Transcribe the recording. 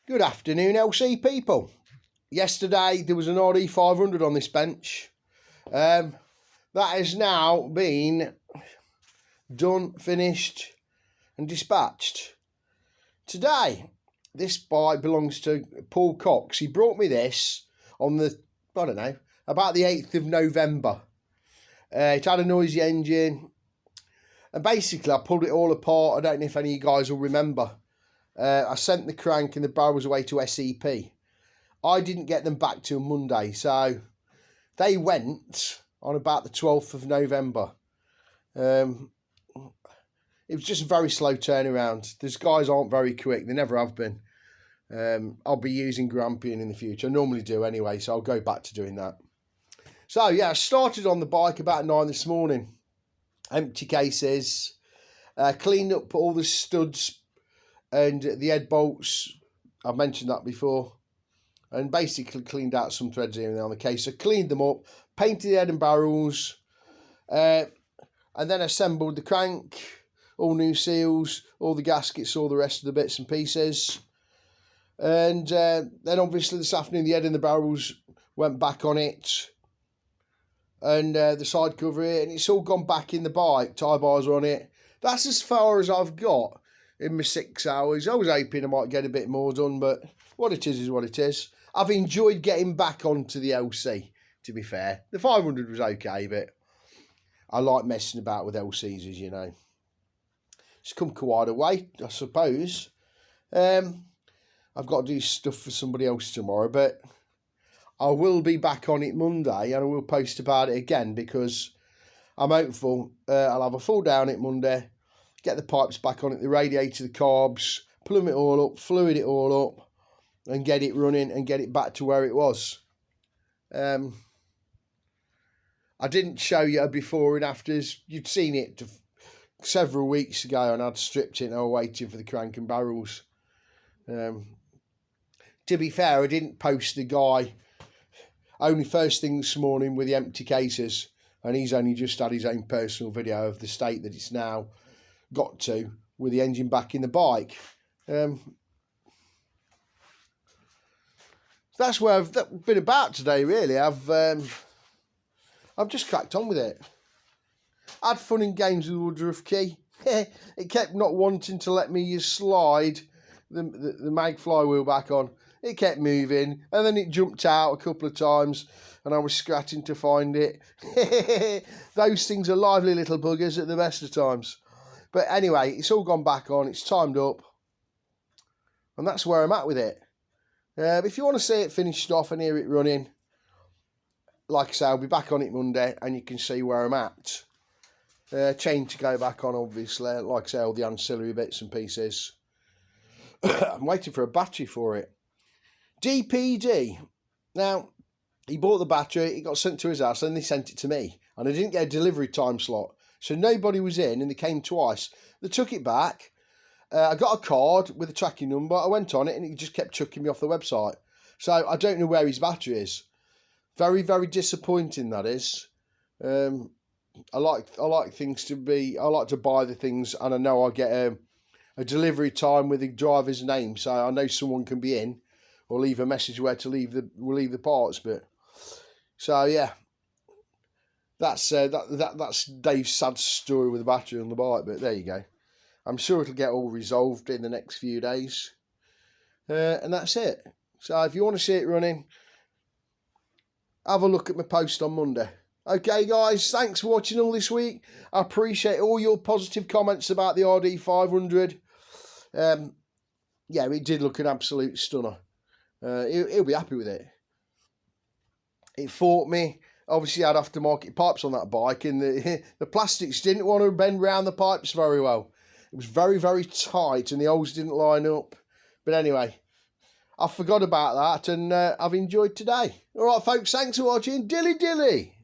Good afternoon, LC people. Yesterday there was an RD 500 on this bench. That has now been done, finished and dispatched. Today, this bike belongs to Paul Cox. He brought me this on about the 8th of November. It had a noisy engine. And basically, I pulled it all apart. I don't know if any of you guys will remember. I sent the crank and the barrels away to SEP. I didn't get them back till Monday, so they went on about the 12th of November. It was just a very slow turnaround. These guys aren't very quick. They never have been. I'll be using Grampian in the future. I normally do anyway, so I'll go back to doing that. So, yeah, I started on the bike about 9 this morning. Empty cases. Cleaned up all the studs and the head bolts. I've mentioned that before. And basically cleaned out some threads here and there on the case. So cleaned them up, painted the head and barrels, and then assembled the crank, all new seals, all the gaskets, all the rest of the bits and pieces. And then obviously this afternoon the head and the barrels went back on it. And the side cover here, and it's all gone back in the bike. Tie bars are on it. That's as far as I've got in my 6 hours. I was hoping I might get a bit more done, but what it is what it is. I've enjoyed getting back onto the LC, to be fair. The 500 was okay, but I like messing about with LCs, as you know. It's come quite a way, I suppose. I've got to do stuff for somebody else tomorrow, but I will be back on it Monday, and I will post about it again, because I'm hopeful I'll have a full day on it Monday, get the pipes back on it, the radiator, the carbs, plumb it all up, fluid it all up, and get it running and get it back to where it was. I didn't show you before and afters. You'd seen it several weeks ago, and I'd stripped it and I was waiting for the crank and barrels. To be fair, I didn't post the guy only first thing this morning with the empty cases, and he's only just had his own personal video of the state that it's now got to with the engine back in the bike. That's where I've been about today, really. I've just cracked on with it. Had fun in games with Woodruff Key. It kept not wanting to let me slide the mag flywheel back on. It kept moving, and then it jumped out a couple of times, and I was scratching to find it. Those things are lively little buggers at the best of times. But anyway, it's all gone back on. It's timed up, and that's where I'm at with it. If you want to see it finished off and hear it running, like I say, I'll be back on it Monday, and you can see where I'm at. Chain to go back on, obviously. Like I say, all the ancillary bits and pieces. I'm waiting for a battery for it. DPD. Now, he bought the battery, it got sent to his house, and they sent it to me. And I didn't get a delivery time slot. So nobody was in, and they came twice. They took it back. I got a card with a tracking number. I went on it, and it just kept chucking me off the website. So I don't know where his battery is. Very, very disappointing, that is. I like things to be... I like to buy the things, and I know I get a delivery time with the driver's name, so I know someone can be in or leave a message where to leave the parts. But so yeah, that's Dave's sad story with the battery on the bike. But there you go. I'm sure it'll get all resolved in the next few days, and that's it. So if you want to see it running, have a look at my post on Monday. Okay, guys, thanks for watching all this week. I appreciate all your positive comments about the RD 500. Yeah, it did look an absolute stunner. He'll be happy with it. It fought me. Obviously, I had aftermarket pipes on that bike, and the plastics didn't want to bend round the pipes very well. It was very, very tight, and the holes didn't line up. But anyway, I forgot about that, and I've enjoyed today. All right, folks, thanks for watching. Dilly dilly.